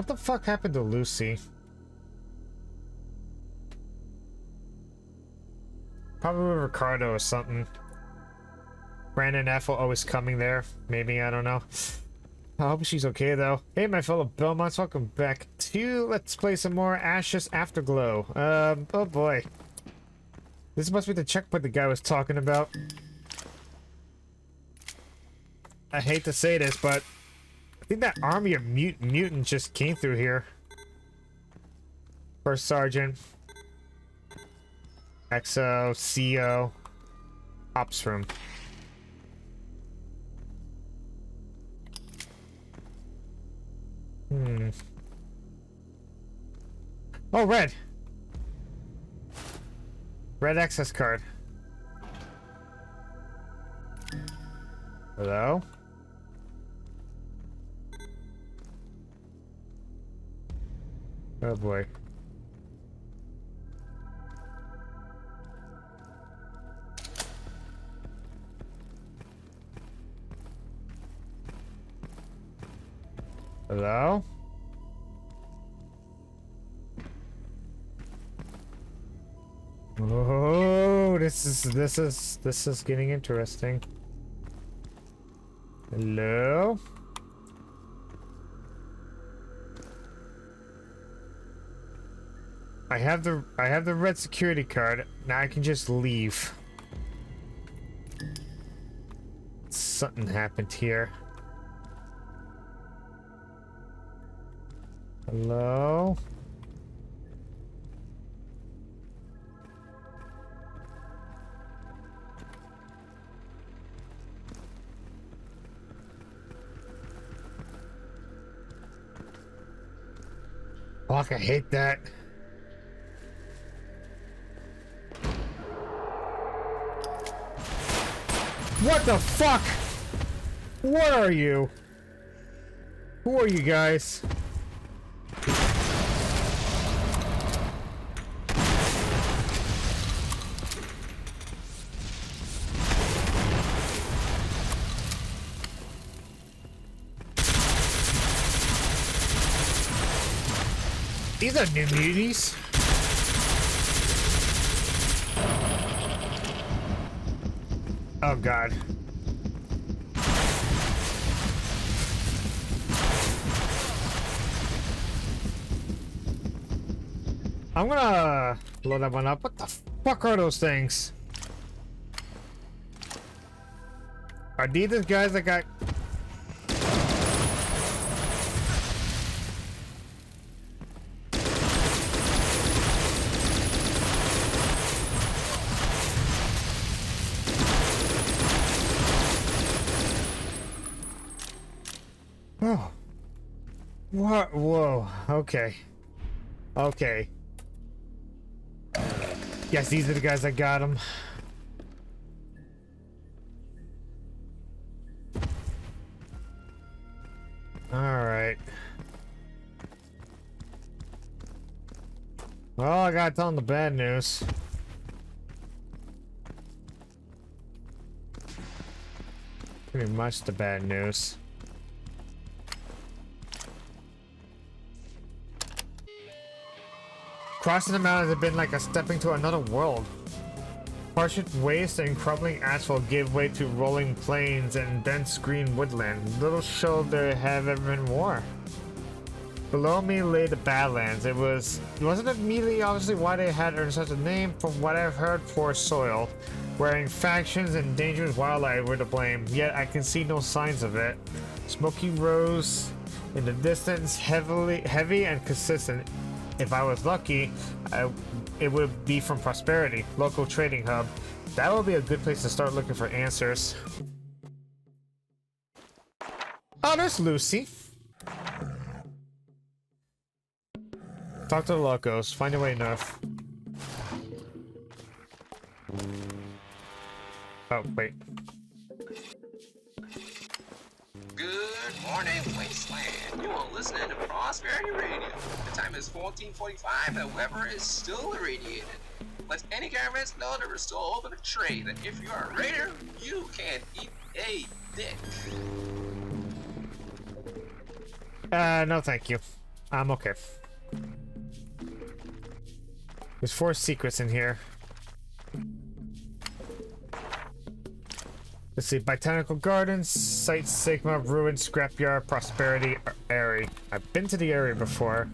What the fuck happened to Lucy? Probably with Ricardo or something. Brandon Ethel always coming there. Maybe, I don't know. I hope she's okay though. Hey my fellow Belmonts, welcome back to Let's Play some more Ashes Afterglow. Oh boy. This must be the checkpoint the guy was talking about. I hate to say this, but I think that army of mutants just came through here. First Sergeant. XO, CO. Ops room. Oh, red. Red access card. Hello? Oh boy. Hello? Oh, this is getting interesting. Hello? I have the red security card. Now I can just leave. Something happened here. Hello? Fuck, I hate that. What the fuck? What are you? Who are you guys? These are new muties. Oh god. I'm gonna load that one up. What the fuck are those things? Are these the guys that got... Oh. What? Whoa. Okay. Okay. Yes, these are the guys that got him. Alright. Well, I gotta tell them the bad news. Pretty much the bad news. Crossing the mountains had been like a stepping to another world. Parched waste and crumbling asphalt gave way to rolling plains and dense green woodland. Little showed there have ever been war. Below me lay the Badlands. It wasn't immediately obviously why they had earned such a name. From what I've heard, poor soil, wherein factions and dangerous wildlife were to blame. Yet I can see no signs of it. Smoky rose in the distance, heavy and consistent. If I was lucky, it would be from Prosperity, local trading hub. That would be a good place to start looking for answers. Oh, there's Lucy. Talk to the locals. Find your way north. Oh, wait. Good morning, Wasteland. You are listening to Prosperity Radio. The time is 14:45 and weather is still irradiated. Let any caravans know that we're still open to trade, and if you are a raider, you can eat a dick. No thank you. I'm okay. There's 4 secrets in here. Let's see, Botanical Gardens, Site Sigma, Ruin, Scrapyard, Prosperity, Airy. I've been to the area before.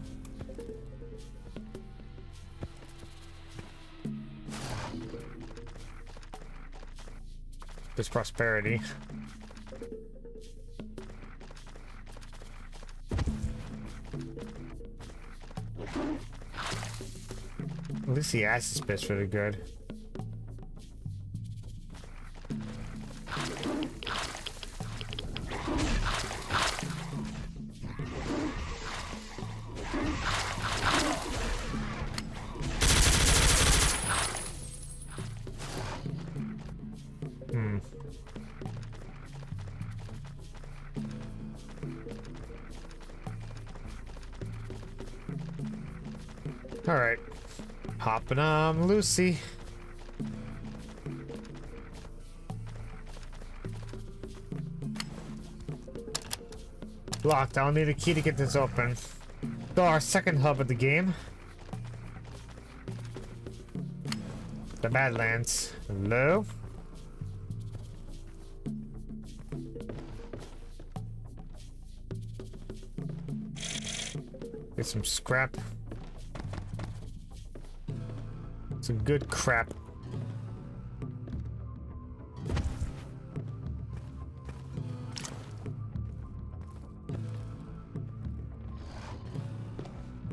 There's Prosperity. At least the acid spit's really good. Alright. Hopping on Lucy. Locked. I'll need a key to get this open. So our second hub of the game. The Badlands. Hello? Get some scrap. Some good crap.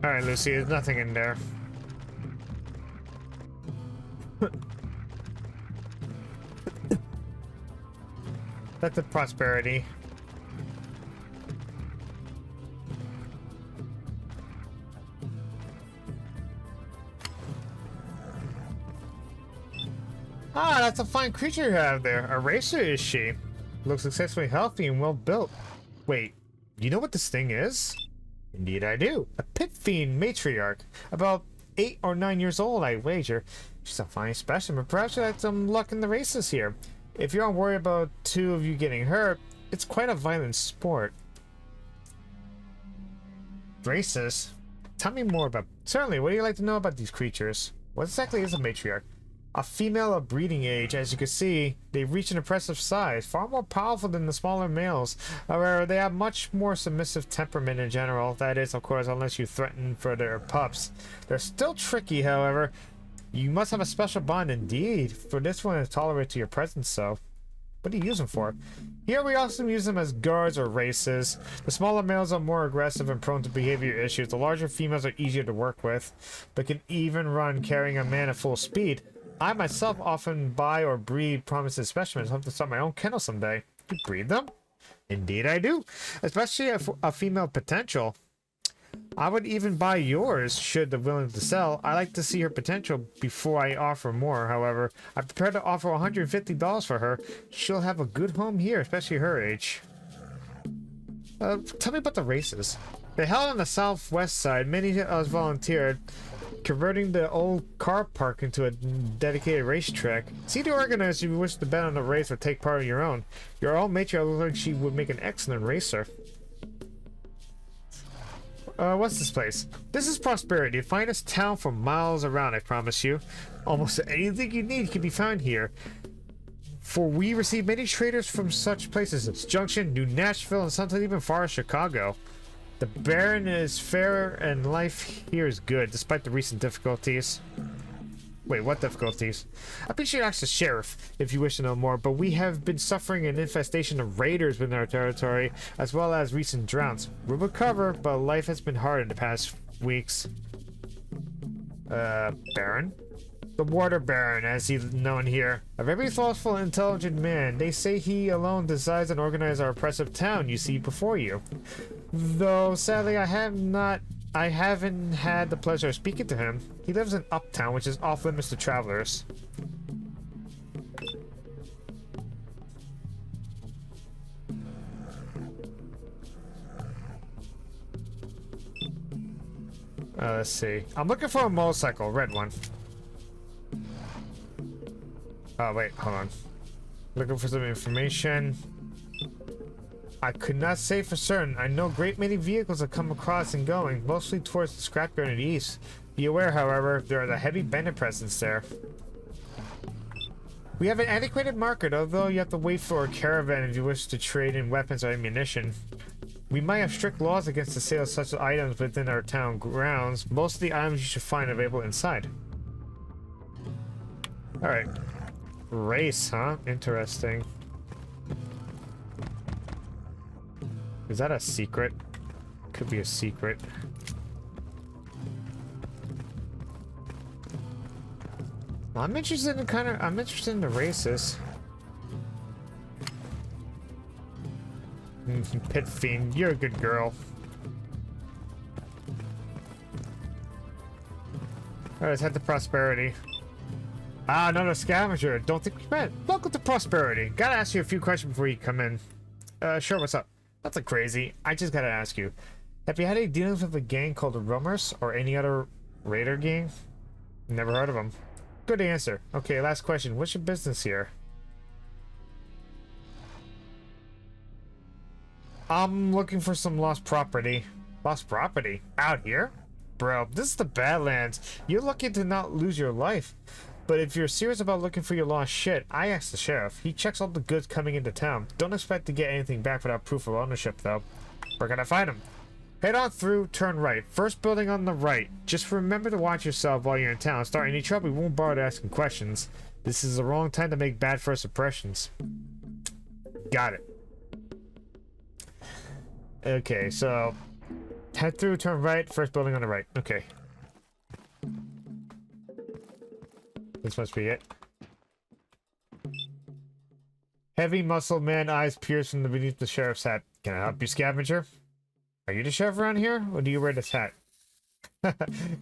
Alright, Lucy, there's nothing in there. That's the Prosperity. Ah, that's a fine creature you have there. A racer, is she? Looks excessively healthy and well built. Wait, you know what this thing is? Indeed I do. A pit fiend matriarch. About 8 or 9 years old, I wager. She's a fine specimen. Perhaps you had some luck in the races here. If you're not worried about 2 of you getting hurt, it's quite a violent sport. Races? Tell me more about... Certainly, what do you like to know about these creatures? What exactly is a matriarch? A female of breeding age. As you can see, they reach an impressive size, far more powerful than the smaller males. However, they have much more submissive temperament in general. That is, of course, unless you threaten for their pups. They're still tricky, however. You must have a special bond indeed, for this one is tolerant to your presence, so... What do you use them for? Here we also use them as guards or races. The smaller males are more aggressive and prone to behavior issues. The larger females are easier to work with, but can even run carrying a man at full speed. I myself often buy or breed promising specimens. I hope to start my own kennel someday. You breed them? Indeed I do. Especially a female potential. I would even buy yours should the willing to sell. I like to see her potential before I offer more, however. I'm prepared to offer $150 for her. She'll have a good home here, especially her age. Tell me about the races. They held on the southwest side. Many of us volunteered, converting the old car park into a dedicated racetrack. See the organizer if you wish to bet on the race or take part in your own. Your own matriarch looks like she would make an excellent racer. What's this place? This is Prosperity, the finest town for miles around, I promise you. Almost anything you need can be found here. For we receive many traders from such places as Junction, New Nashville, and sometimes even far as Chicago. The Baron is fair and life here is good, despite the recent difficulties. Wait, what difficulties? I think you should ask the sheriff if you wish to know more, but we have been suffering an infestation of raiders within our territory, as well as recent droughts. We'll recover, but life has been hard in the past weeks. Baron? The Water Baron, as he's known here. A very thoughtful, intelligent man. They say he alone decides and organizes our oppressive town you see before you. Though, sadly, I haven't had the pleasure of speaking to him. He lives in Uptown, which is off limits to travelers. Let's see. I'm looking for a motorcycle, red one. Oh, wait, hold on. Looking for some information. I could not say for certain. I know a great many vehicles have come across and going, mostly towards the scrapyard in the east. Be aware, however, there is a heavy bandit presence there. We have an antiquated market, although you have to wait for a caravan if you wish to trade in weapons or ammunition. We might have strict laws against the sale of such items within our town grounds. Most of the items you should find available inside. Alright. Race, huh? Interesting. Is that a secret? Could be a secret. I'm interested in the races. Pit Fiend, you're a good girl. Alright, let's head to Prosperity. Ah, another scavenger. Don't think we met. Welcome to Prosperity. Gotta ask you a few questions before you come in. Sure, what's up? Nothing crazy. I just gotta ask you. Have you had any dealings with a gang called the Roamers or any other raider gang? Never heard of them. Good answer. Okay, last question. What's your business here? I'm looking for some lost property. Lost property? Out here? Bro, this is the Badlands. You're lucky to not lose your life. But if you're serious about looking for your lost shit, I asked the sheriff. He checks all the goods coming into town. Don't expect to get anything back without proof of ownership, though. Where can I find him? Head on through, turn right. First building on the right. Just remember to watch yourself while you're in town. Start any trouble, we won't bother asking questions. This is the wrong time to make bad first impressions. Got it. Okay, so head through, turn right, first building on the right. Okay. This must be it. Heavy muscled man, eyes pierced from beneath the sheriff's hat. Can I help you, scavenger? Are you the sheriff around here, or do you wear this hat?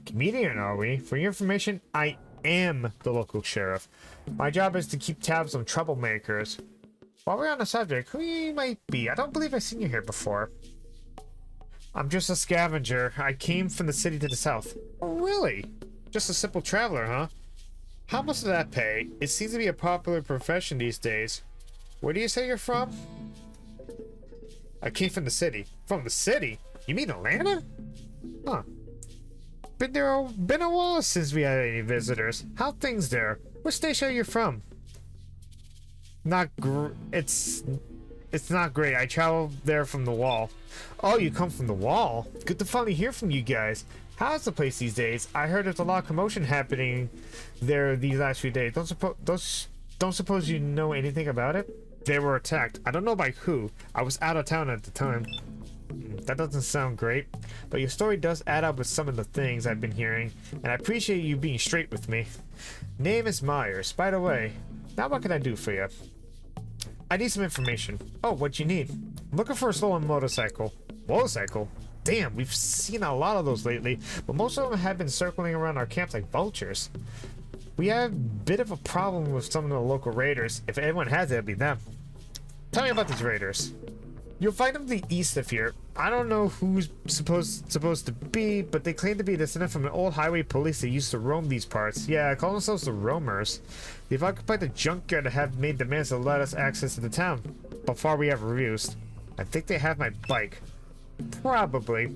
Comedian, are we? For your information, I am the local sheriff. My job is to keep tabs on troublemakers. While we're on the subject, who you might be? I don't believe I've seen you here before. I'm just a scavenger. I came from the city to the south. Oh, really? Just a simple traveler, huh? How much does that pay? It seems to be a popular profession these days. Where do you say you're from? I came from the city. From the city? You mean Atlanta? Huh. Been a while since we had any visitors. How things there? What station are you from? It's not great. I traveled there from the wall. Oh, you come from the wall? Good to finally hear from you guys. How's the place these days? I heard there's a lot of commotion happening there these last few days. Don't suppose you know anything about it? They were attacked. I don't know by who. I was out of town at the time. That doesn't sound great, but your story does add up with some of the things I've been hearing, and I appreciate you being straight with me. Name is Myers. By the way, now what can I do for you? I need some information. Oh, what you need? I'm looking for a stolen motorcycle. Motorcycle? Damn, we've seen a lot of those lately, but most of them have been circling around our camps like vultures. We have a bit of a problem with some of the local raiders. If anyone has it, it'll be them. Tell me about these raiders. You'll find them to the east of here. I don't know who's supposed to be, but they claim to be descended from an old highway police that used to roam these parts. Yeah, call themselves the Roamers. They've occupied the junkyard and have made demands to let us access to the town. But far we have refused. I think they have my bike. Probably.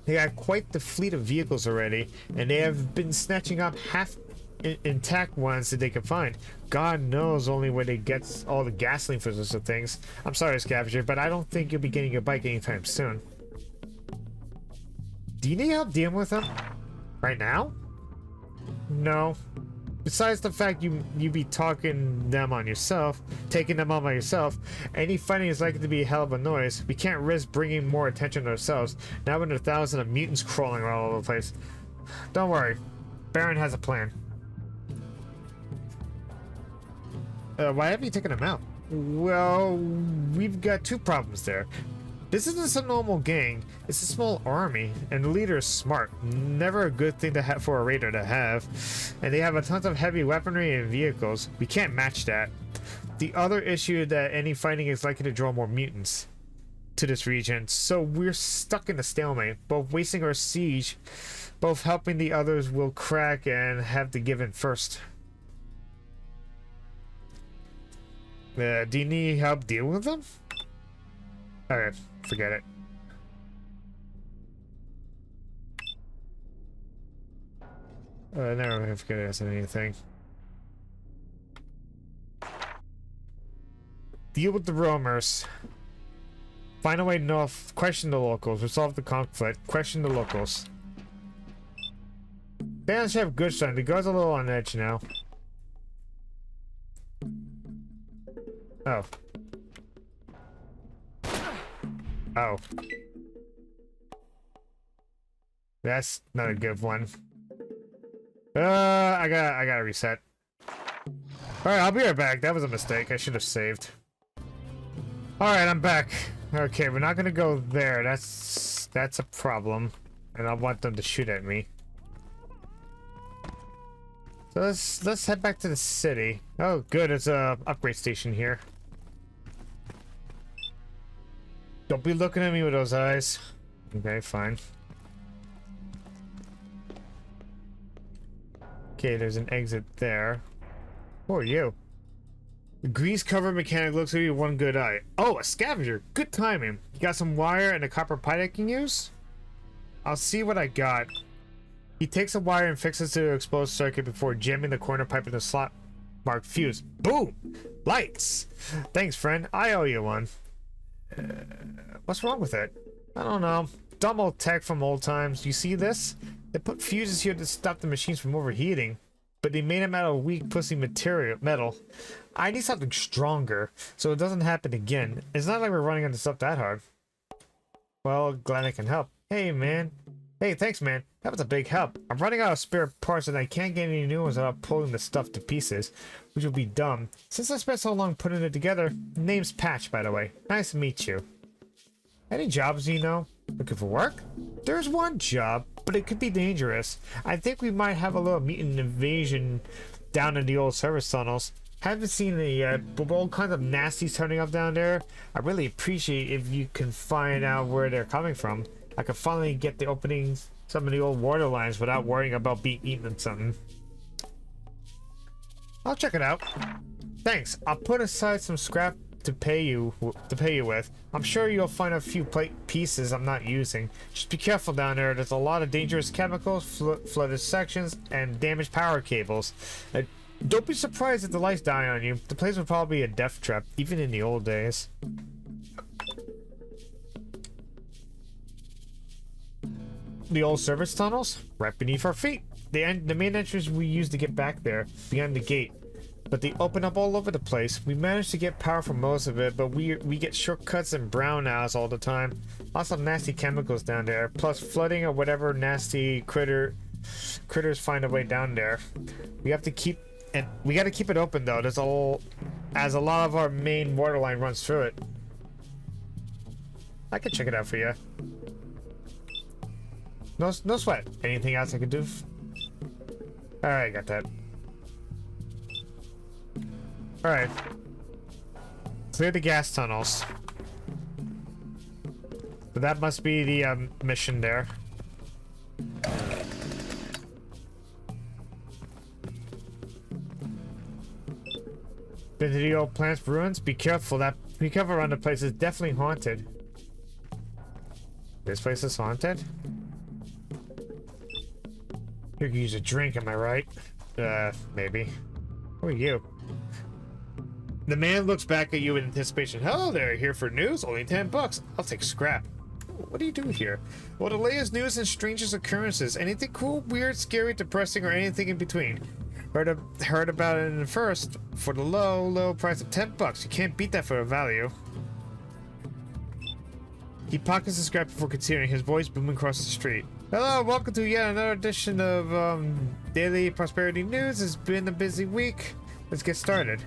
They got quite the fleet of vehicles already, and they have been snatching up half intact ones that they can find. God knows only where they get all the gasoline for those things. I'm sorry, scavenger, but I don't think you'll be getting a bike anytime soon. Do you need help dealing with them? Right now? No. Besides the fact you be taking them on yourself, any fighting is likely to be a hell of a noise. We can't risk bringing more attention to ourselves, now with 1,000 of mutants crawling all over the place. Don't worry, Baron has a plan. Why haven't you taken them out? Well, we've got two problems there. This isn't some normal gang, it's a small army, and the leader is smart. Never a good thing to have for a raider to have. And they have a ton of heavy weaponry and vehicles. We can't match that. The other issue is that any fighting is likely to draw more mutants to this region, so we're stuck in a stalemate, both wasting our siege, both helping the others will crack and have to give in first. Do you need help dealing with them? Okay, forget it. Never mind, forget it as anything. Deal with the roamers. Find a way north. Question the locals. Resolve the conflict. Question the locals. Dan Chef Goodson. The guy's a little on edge now. Oh. Oh. That's not a good one. I gotta reset. Alright, I'll be right back. That was a mistake. I should have saved. Alright, I'm back. Okay, we're not gonna go there. That's a problem. And I want them to shoot at me. So let's head back to the city. Oh good, it's a upgrade station here. Don't be looking at me with those eyes. Okay, fine. Okay, there's an exit there. Who are you? The grease-covered mechanic looks like you one good eye. Oh, a scavenger. Good timing. You got some wire and a copper pipe I can use? I'll see what I got. He takes a wire and fixes it to the exposed circuit before jamming the corner pipe in the slot marked fuse. Boom! Lights! Thanks, friend. I owe you one. What's wrong with it? I don't know. Dumb old tech from old times. You see this? They put fuses here to stop the machines from overheating, but they made them out of weak pussy metal. I need something stronger, so it doesn't happen again. It's not like we're running into stuff that hard. Well, glad I can help. Hey, man. Hey, thanks, man. That was a big help. I'm running out of spare parts and I can't get any new ones without pulling the stuff to pieces, which would be dumb. Since I spent so long putting it together, name's Patch, by the way. Nice to meet you. Any jobs you know? Looking for work? There's one job, but it could be dangerous. I think we might have a little mutant invasion down in the old service tunnels. Haven't seen it yet, but all kinds of nasties turning up down there. I really appreciate if you can find out where they're coming from. I could finally get the openings, some of the old water lines without worrying about being eaten or something. I'll check it out. Thanks. I'll put aside some scrap to pay you with. I'm sure you'll find a few pieces I'm not using. Just be careful down there. There's a lot of dangerous chemicals, flooded sections, and damaged power cables. Don't be surprised if the lights die on you. The place would probably be a death trap, even in the old days. The old service tunnels, right beneath our feet. The main entrance we used to get back there, behind the gate. But they open up all over the place. We managed to get power for most of it, but we get shortcuts and brownouts all the time. Lots of nasty chemicals down there, plus flooding or whatever nasty critters find a way down there. We got to keep it open though. As a lot of our main water line runs through it. I can check it out for you. No sweat. Anything else I can do? Alright, got that. Alright. Clear the gas tunnels. So that must be the mission there. Been to the old plant's ruins? Be careful around the place. It's definitely haunted. This place is haunted? You could use a drink, am I right? Maybe. Who are you? The man looks back at you in anticipation. Hello there, here for news? Only $10. I'll take scrap. What do you do here? Well, the latest news and strangest occurrences. Anything cool, weird, scary, depressing, or anything in between. Heard about it in first for the low price of $10. You can't beat that for a value. He pockets the scrap before continuing, his voice booming across the street. Hello, welcome to yet another edition of Daily Prosperity News. It's been a busy week. Let's get started.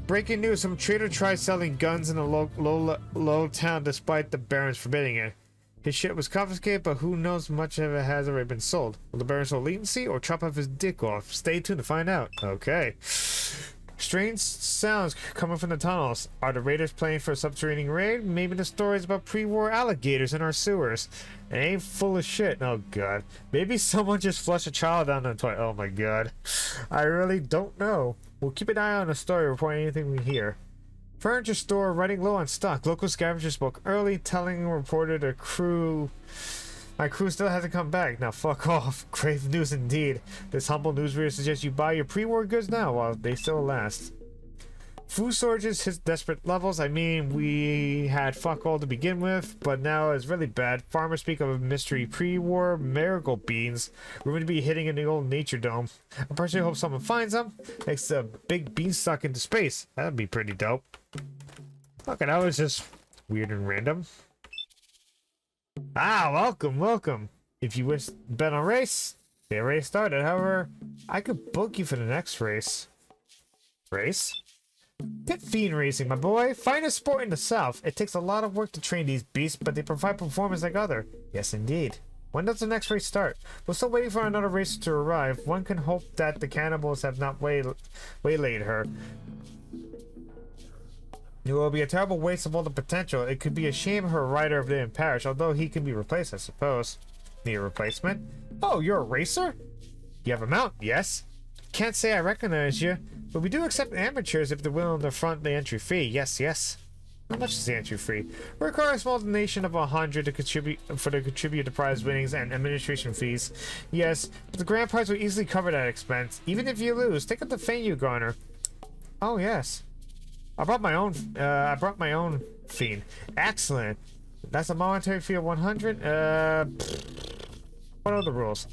Breaking news, some trader tried selling guns in a low town despite the barons forbidding it. His shit was confiscated, but who knows much of it has already been sold. Will the barons hold latency or chop off his dick off? Stay tuned to find out. Okay. Strange sounds coming from the tunnels. Are the raiders planning for a subterranean raid? Maybe the stories about pre-war alligators in our sewers. It ain't full of shit. Oh god. Maybe someone just flushed a child down the toilet. Oh my god. I really don't know. We'll keep an eye on the story, report anything we hear. Furniture store running low on stock. Local scavengers spoke early, telling reported a crew. My crew still hasn't come back. Now fuck off. Grave news indeed. This humble news reader suggests you buy your pre-war goods now while they still last. Food shortages hit desperate levels. I mean, we had fuck all to begin with, but now it's really bad. Farmers speak of a mystery pre-war miracle beans rumored to be hitting in the old nature dome. I personally hope someone finds them, takes a big beanstalk into space. That'd be pretty dope. Okay, that was just weird and random. Ah, welcome. If you wish to bet on race, the race started. However, I could book you for the next race. Race? Pit Fiend Racing, my boy. Finest sport in the South. It takes a lot of work to train these beasts, but they provide performance like other. Yes, indeed. When does the next race start? We're still waiting for another racer to arrive. One can hope that the cannibals have not waylaid her. It will be a terrible waste of all the potential. It could be a shame her rider didn't perish, although he can be replaced, I suppose. Need a replacement? Oh, you're a racer? You have a mount? Yes. Can't say I recognize you, but we do accept amateurs if they're willing to front the entry fee. Yes. How much is the entry fee? We require a small donation of 100 to contribute to prize winnings and administration fees. Yes, but the grand prize will easily cover that expense. Even if you lose, take up the fame you garner. Oh yes. I brought my own fiend. Excellent. That's a monetary fee of 100. What are the rules?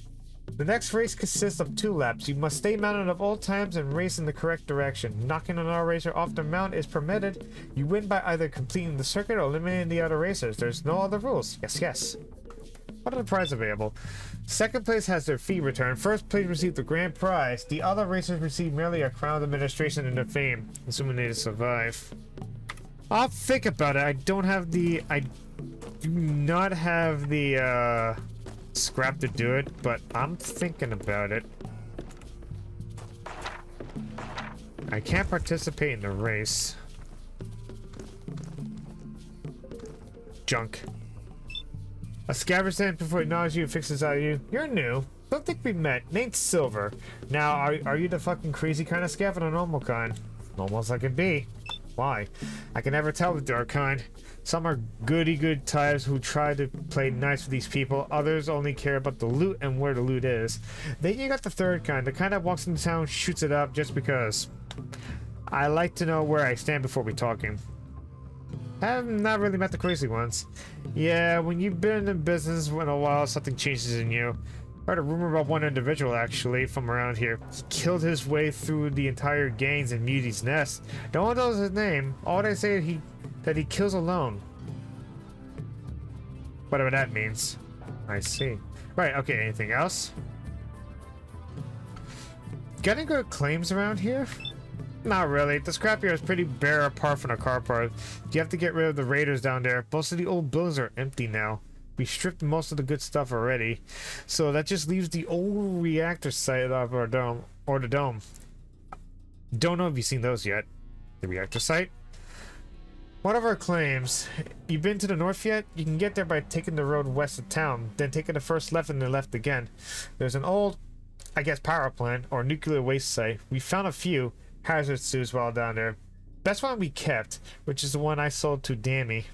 The next race consists of 2 laps. You must stay mounted at all times and race in the correct direction. Knocking another racer off their mount is permitted. You win by either completing the circuit or eliminating the other racers. There's no other rules. Yes. What are the prizes available? Second place has their fee returned. First place receives the grand prize. The other racers receive merely a crown of administration and their fame, assuming they survive. I'll think about it. I do not have the scrap to do it, but I'm thinking about it. I can't participate in the race. Junk. A scavenger stand before he acknowledges you and fixes out of you. You're new. Don't think we met. Name's Silver. Now, are you the fucking crazy kind of scav or the normal kind? Normal as I can be. Why? I can never tell with our kind. Some are goody-good types who try to play nice with these people. Others only care about the loot and where the loot is. Then you got the third kind. The kind that walks into town, shoots it up just because. I like to know where I stand before we talking. I have not really met the crazy ones. Yeah, when you've been in business for a while, something changes in you. I heard a rumor about one individual, actually, from around here. He killed his way through the entire gangs in Muty's Nest. No one knows his name. All they say is that he kills alone. Whatever that means. I see. Right, okay, anything else? Getting good claims around here? Not really. The scrapyard is pretty bare apart from the car parts. You have to get rid of the raiders down there. Most of the old buildings are empty now. We stripped most of the good stuff already. So that just leaves the old reactor site of our dome, or the dome. Don't know if you've seen those yet. The reactor site? One of our claims. You've been to the north yet? You can get there by taking the road west of town, then taking the first left and then left again. There's an old, I guess, power plant or nuclear waste site. We found a few hazard suits while down there. Best one we kept, which is the one I sold to Danny.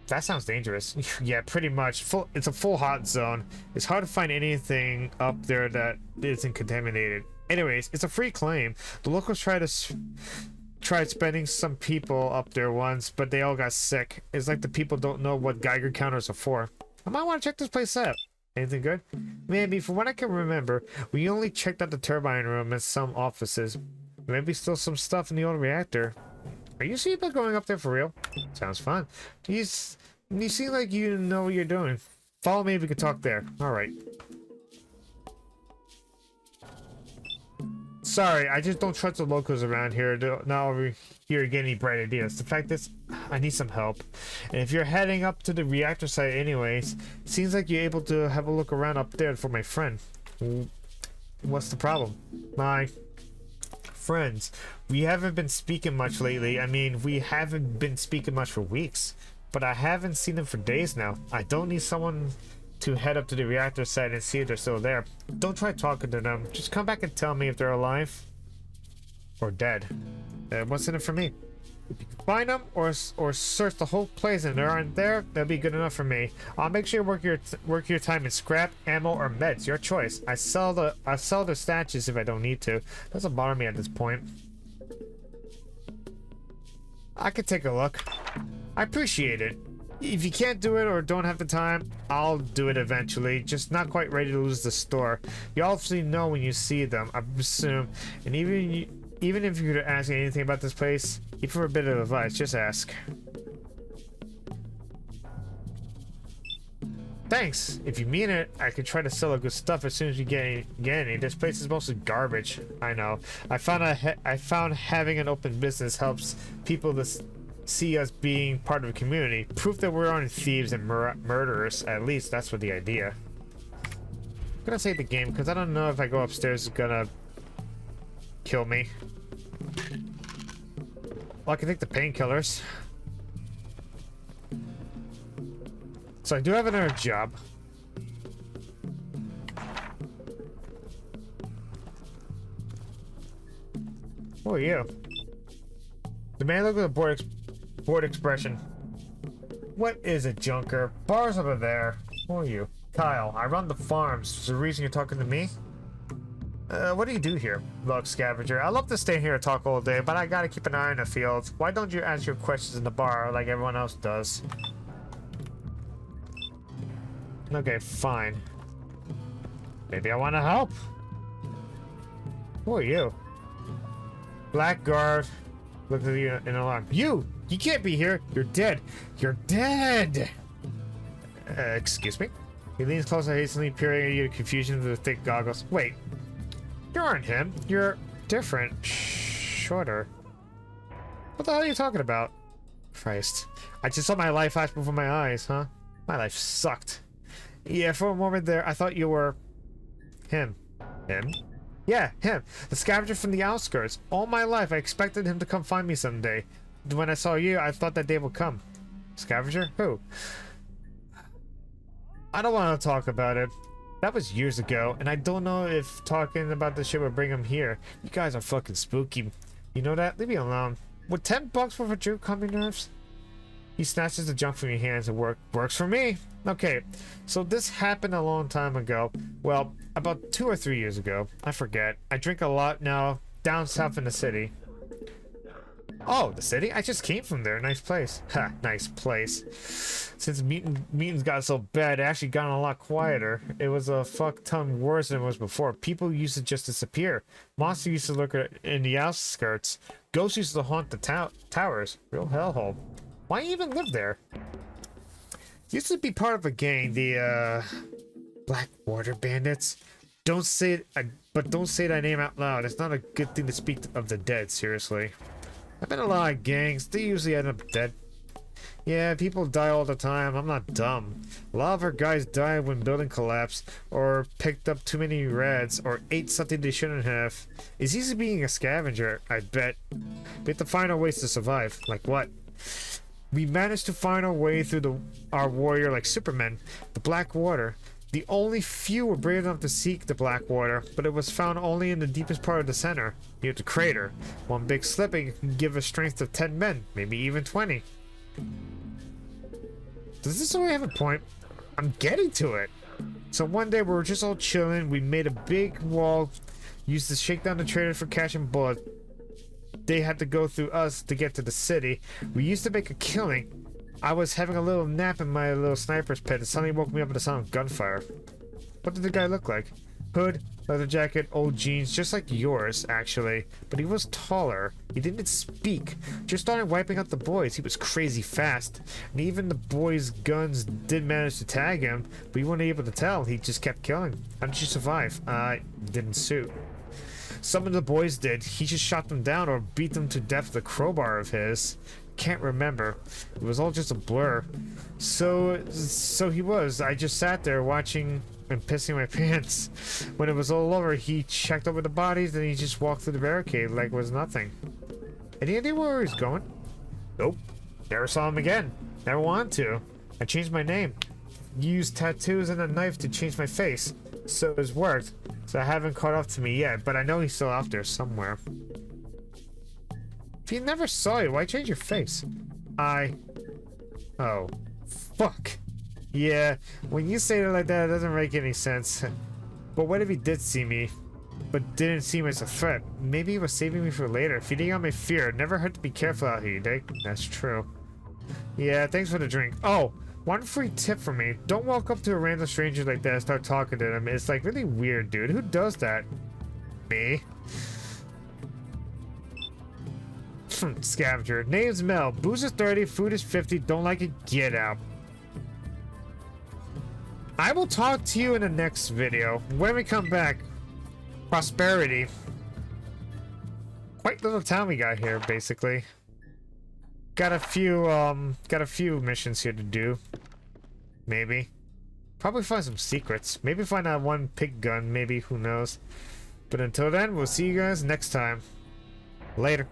That sounds dangerous. Yeah, pretty much. It's a full hot zone. It's hard to find anything up there that isn't contaminated. Anyways, it's a free claim. The locals tried spending some people up there once, but they all got sick. It's like the people don't know what Geiger counters are for. I might want to check this place out. Anything good? Maybe, from what I can remember, we only checked out the turbine room and some offices. Maybe still some stuff in the old reactor. Are you serious about going up there for real? Sounds fun. You seem like you know what you're doing. Follow me, we can talk there. Alright. Sorry, I just don't trust the locals around here. They're not over here getting any bright ideas. The fact is, I need some help. And if you're heading up to the reactor site anyways, seems like you're able to have a look around up there for my friend. What's the problem? My friends. We haven't been speaking much lately. I mean, we haven't been speaking much for weeks. But I haven't seen them for days now. I don't need someone to head up to the reactor site and see if they're still there. Don't try talking to them. Just come back and tell me if they're alive. Or dead. What's in it for me? If you can find them or search the whole place and they aren't there, that'll be good enough for me. I'll make sure you work your time in scrap, ammo, or meds. Your choice. I sell the statues if I don't need to. Doesn't bother me at this point. I could take a look. I appreciate it. If you can't do it or don't have the time, I'll do it eventually. Just not quite ready to lose the store. You obviously know when you see them, I presume. And even if you could ask me anything about this place, even for a bit of advice, just ask. Thanks. If you mean it, I could try to sell good stuff as soon as you get any. This place is mostly garbage. I know. I found having an open business helps people to see us being part of a community. Proof that we aren't thieves and murderers. At least that's what the idea. I'm gonna save the game because I don't know if I go upstairs it's gonna kill me. Well, I can take the painkillers. So I do have another job. Who are you? The man looked at the bored expression. What is it, Junker? Bar's over there. Who are you? Kyle, I run the farms. Is there a reason you're talking to me? What do you do here? Look, scavenger, I love to stay here and talk all day, but I gotta keep an eye on the field. Why don't you ask your questions in the bar like everyone else does? Okay, fine. Maybe I want to help. Who are you? Blackguard. Look at you in alarm. You can't be here. You're dead. You're dead. Excuse me? He leans closer, hastily peering at you in confusion through the thick goggles. Wait. You aren't him. You're different. Shorter. What the hell are you talking about? Christ. I just saw my life flash before my eyes, huh? My life sucked. Yeah, for a moment there, I thought you were... him. Him? Yeah, him. The scavenger from the outskirts. All my life, I expected him to come find me someday. When I saw you, I thought that day would come. Scavenger? Who? I don't want to talk about it. That was years ago, and I don't know if talking about this shit would bring him here. You guys are fucking spooky. You know that? Leave me alone. Would $10 worth of juke calm your nerves? He snatches the junk from your hands and works for me. Okay, so this happened a long time ago. Well, about 2 or 3 years ago. I forget. I drink a lot now, down south in the city. Oh, the city? I just came from there. Nice place. Ha, nice place. Since meetings got so bad, it actually got a lot quieter. It was a fuck ton worse than it was before. People used to just disappear. Monsters used to lurk in the outskirts. Ghosts used to haunt the towers. Real hellhole. Why even live there? Used to be part of a gang, the Blackwater Bandits. Don't say it, but don't say that name out loud. It's not a good thing to speak of the dead, seriously. I've been in a lot of gangs. They usually end up dead. Yeah, people die all the time. I'm not dumb. A lot of our guys died when building collapsed, or picked up too many reds, or ate something they shouldn't have. It's easy being a scavenger, I bet. We have to find our ways to survive. Like what? We managed to find our way through our warrior like Superman, the Blackwater. The only few were brave enough to seek the Blackwater, but it was found only in the deepest part of the center, near the crater. One big slipping can give a strength of 10 men, maybe even 20. Does this really have a point? I'm getting to it. So one day we were just all chilling. We made a big wall, used to shake down the traders for cash and bullets. They had to go through us to get to the city. We used to make a killing. I was having a little nap in my little sniper's pit and suddenly woke me up with the sound of gunfire. What did the guy look like? Hood, leather jacket, old jeans, just like yours, actually. But he was taller. He didn't speak. Just started wiping out the boys. He was crazy fast. And even the boys' guns did manage to tag him, but you weren't able to tell. He just kept killing. How did you survive? Didn't suit. Some of the boys did. He just shot them down or beat them to death with a crowbar of his. Can't remember. It was all just a blur. So he was. I just sat there watching and pissing my pants. When it was all over, he checked over the bodies and he just walked through the barricade like it was nothing. Any idea where he was going? Nope. Never saw him again. Never wanted to. I changed my name. Used tattoos and a knife to change my face. So it's worked. So I haven't caught up to me yet, but I know he's still out there somewhere. If you never saw you, why change your face? Oh. Fuck. Yeah, when you say it like that, it doesn't make any sense. But what if he did see me, but didn't see me as a threat? Maybe he was saving me for later. Feeding on my fear. It never hurt to be careful out here, you dig? That's true. Yeah, thanks for the drink. Oh, one free tip from me. Don't walk up to a random stranger like that and start talking to them. It's like really weird, dude. Who does that? Me? Scavenger. Name's Mel. Booze is 30, food is 50. Don't like it, get out. I will talk to you in the next video. When we come back, prosperity. Quite little town we got here, basically. Got a few missions here to do. Maybe. Probably find some secrets. Maybe find out one pig gun, maybe, who knows. But until then, we'll see you guys next time. Later.